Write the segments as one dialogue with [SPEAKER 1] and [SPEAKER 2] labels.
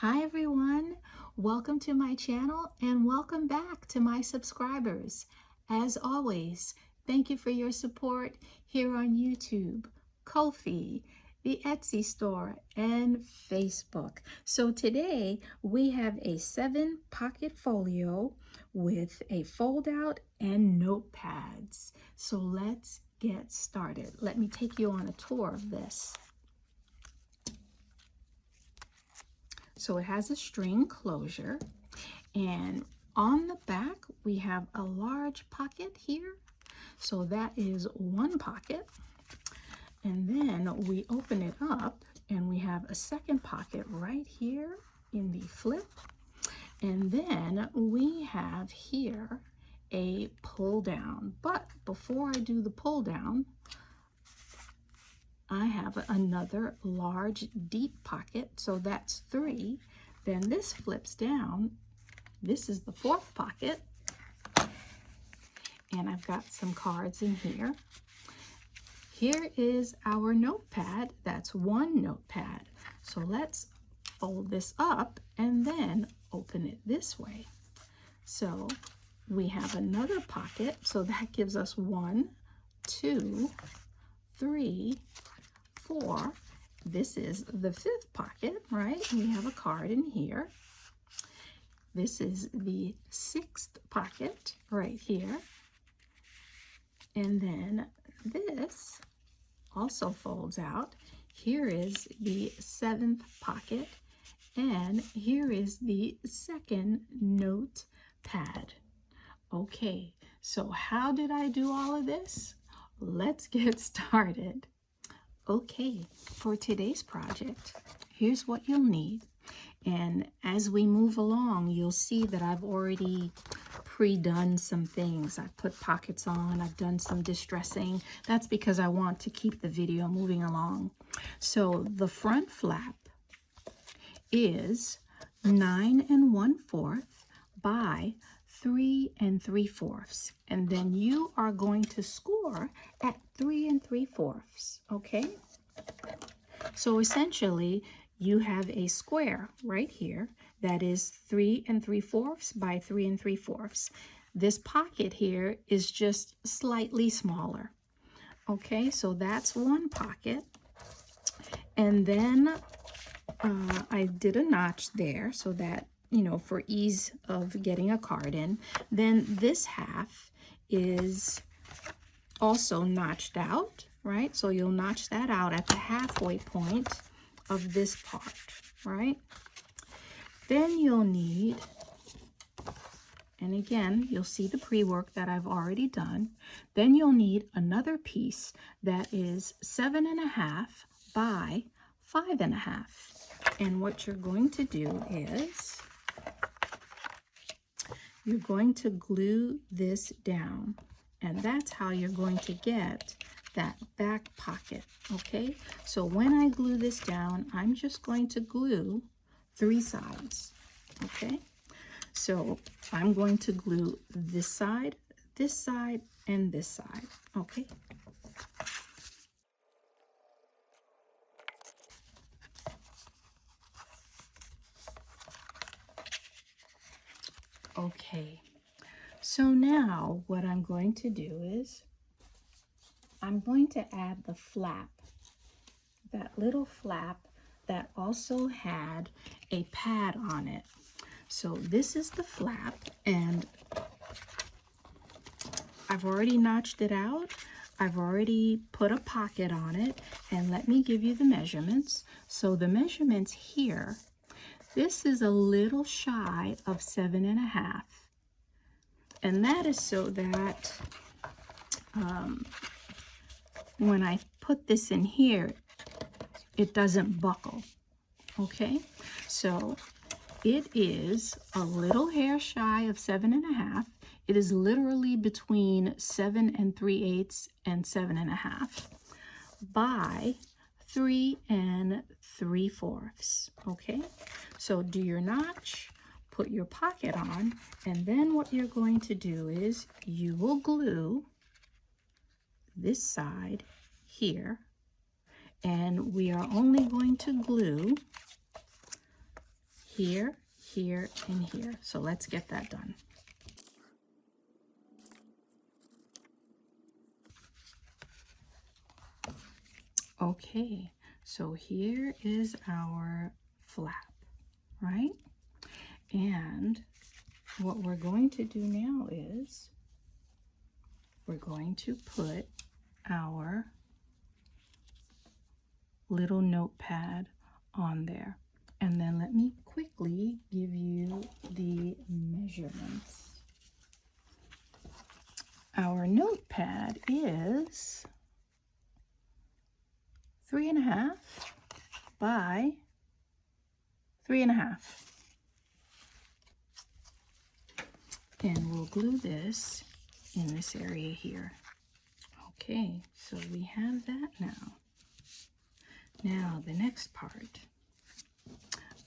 [SPEAKER 1] Hi everyone, welcome to my channel and welcome back to my subscribers. As always, thank you for your support here on YouTube, Ko-fi, the Etsy store, and Facebook. So today we have a 7-pocket folio with a fold out and notepads. So let's get started. Let me take you on a tour of this. So it has a string closure, and on the back we have a large pocket here. So that is one pocket. And then we open it up and we have a second pocket right here in the flip. And then we have here a pull down. But before I do the pull down, I have another large deep pocket, so that's 3. Then this flips down. This is the 4th pocket, and I've got some cards in here. Here is our notepad. That's one notepad. So let's fold this up and then open it this way. So we have another pocket, so that gives us 1, 2, 3, 4. This is the 5th pocket, right? We have a card in here. This is the 6th pocket right here. And then this also folds out. Here is the 7th pocket, and here is the 2nd notepad. Okay, so how did I do all of this? Let's get started. Okay, for today's project, here's what you'll need. And as we move along, you'll see that I've already pre-done some things. I've put pockets on, I've done some distressing. That's because I want to keep the video moving along. So the front flap is 9 1/4 by 3 3/4, and then you are going to score at 3 3/4, okay? So essentially you have a square right here that is 3 3/4 by 3 3/4. This pocket here is just slightly smaller, okay? So that's one pocket, and then I did a notch there so that, you know, for ease of getting a card in. Then this half is also notched out, right? So you'll notch that out at the halfway point of this part, right? Then you'll need, and again, you'll see the pre-work that I've already done. Then you'll need another piece that is 7 1/2 by 5 1/2. And what you're going to do is you're going to glue this down, and that's how you're going to get that back pocket, okay? So when I glue this down, I'm just going to glue 3 sides, okay? So I'm going to glue this side, and this side, okay? Okay, so now what I'm going to do is I'm going to add the flap, that little flap that also had a pad on it. So this is the flap, and I've already notched it out. I've already put a pocket on it, and let me give you the measurements. So the measurements here, this is a little shy of 7 1/2. And that is so that when I put this in here, it doesn't buckle, okay? So it is a little hair shy of 7 1/2. It is literally between 7 3/8 and 7 1/2 by 3 3/4, okay? So do your notch, put your pocket on, and then what you're going to do is you will glue this side here, and we are only going to glue here, here, and here. So let's get that done. Okay, so here is our flap, right? And what we're going to do now is we're going to put our little notepad on there. And then let me quickly give you the measurements. Our notepad is 3.5 by 3.5. And we'll glue this in this area here. Okay, so we have that now. Now the next part,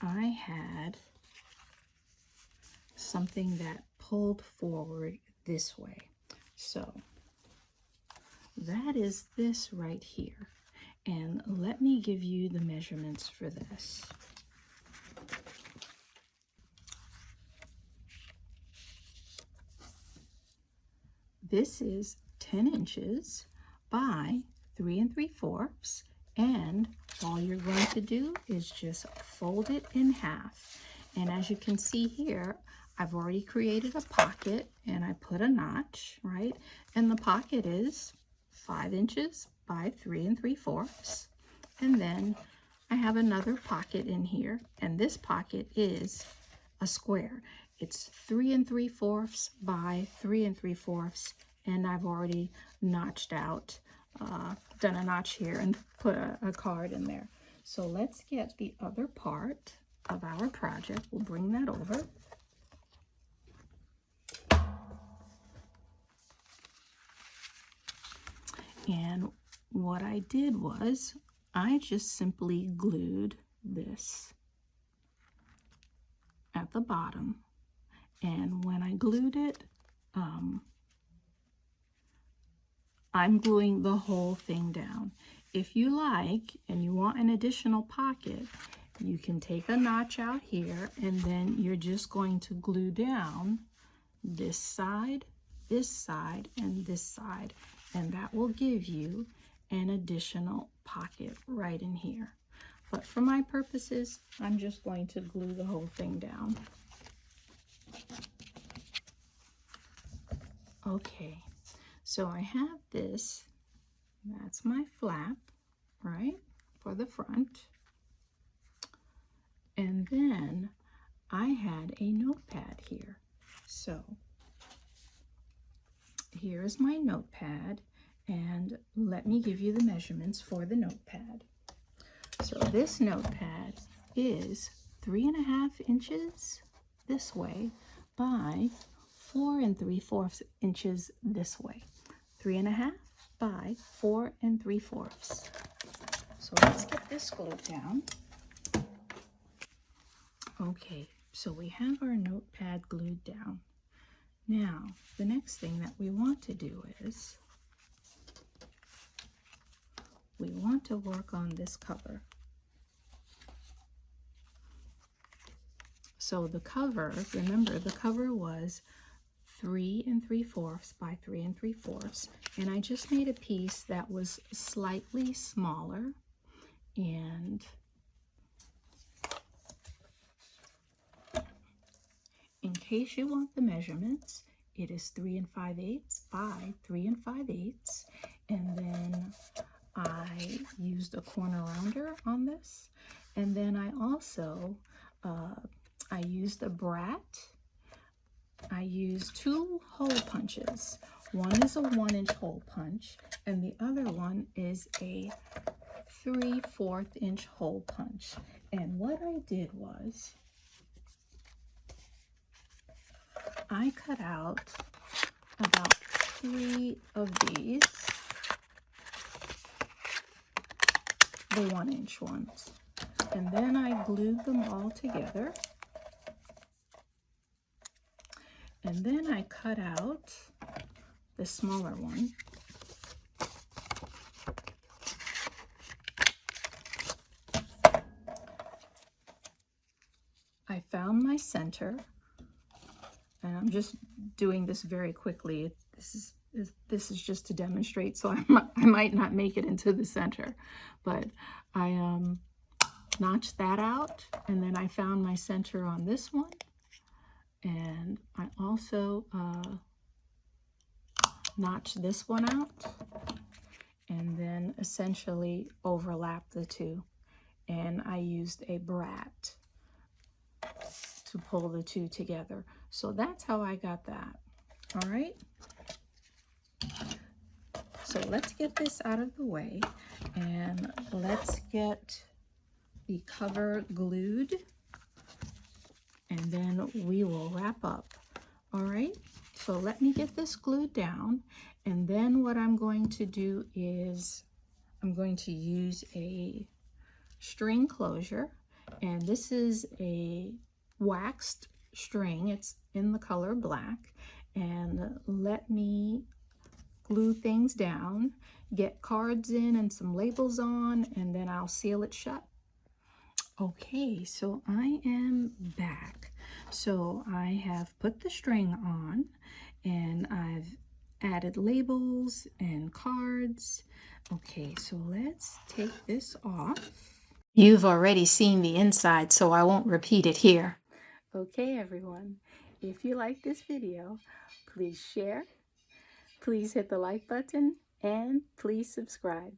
[SPEAKER 1] I had something that pulled forward this way. So that is this right here. And let me give you the measurements for this. This is 10 inches by 3 3/4, and all you're going to do is just fold it in half. And as you can see here, I've already created a pocket and I put a notch, right? And the pocket is 5 inches by 3 3/4. And then I have another pocket in here, and this pocket is a square. It's 3 3/4 by 3 3/4, and I've already notched out, done a notch here and put a card in there. So let's get the other part of our project. We'll bring that over. And what I did was I just simply glued this at the bottom. And when I glued it, I'm gluing the whole thing down. If you like, and you want an additional pocket, you can take a notch out here, and then you're just going to glue down this side, and this side. And that will give you an additional pocket right in here. But for my purposes, I'm just going to glue the whole thing down. Okay, so I have this, that's my flap, right, for the front. And then I had a notepad here. So here's my notepad, and let me give you the measurements for the notepad. So this notepad is 3.5 inches this way by 4 3/4 inches this way. 3.5 by 4 3/4. So let's get this glued down. Okay, so we have our notepad glued down. Now, the next thing that we want to do is we want to work on this cover. So the cover, remember the cover was 3 3/4 by 3 3/4, and I just made a piece that was slightly smaller. And in case you want the measurements, it is 3 5/8 by 3 5/8, and then I used a corner rounder on this, and then I also I used a brat. I used 2 hole punches. One is a 1-inch hole punch, and the other one is a 3/4 inch hole punch. And what I did was I cut out about 3 of these, the 1-inch ones, and then I glued them all together. And then I cut out the smaller one. I center. And I'm just doing this very quickly. This is just to demonstrate, so I might not make it into the center, but I notched that out, and then I found my center on this one, and I also notched this one out, and then essentially overlap the two, and I used a brat to pull the two together. So that's how I got that. All right, so let's get this out of the way, and let's get the cover glued, and then we will wrap up. All right, so let me get this glued down, and then what I'm going to do is I'm going to use a string closure, and this is a waxed string. It's in the color black, and let me glue things down, get cards in and some labels on, and then I'll seal it shut. Okay, so I am back. So I have put the string on, and I've added labels and cards. Okay, so let's take this off. You've already seen the inside, so I won't repeat it here. Okay, everyone, if you like this video, please share, please hit the like button, and please subscribe.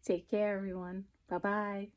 [SPEAKER 1] Take care, everyone. Bye-bye.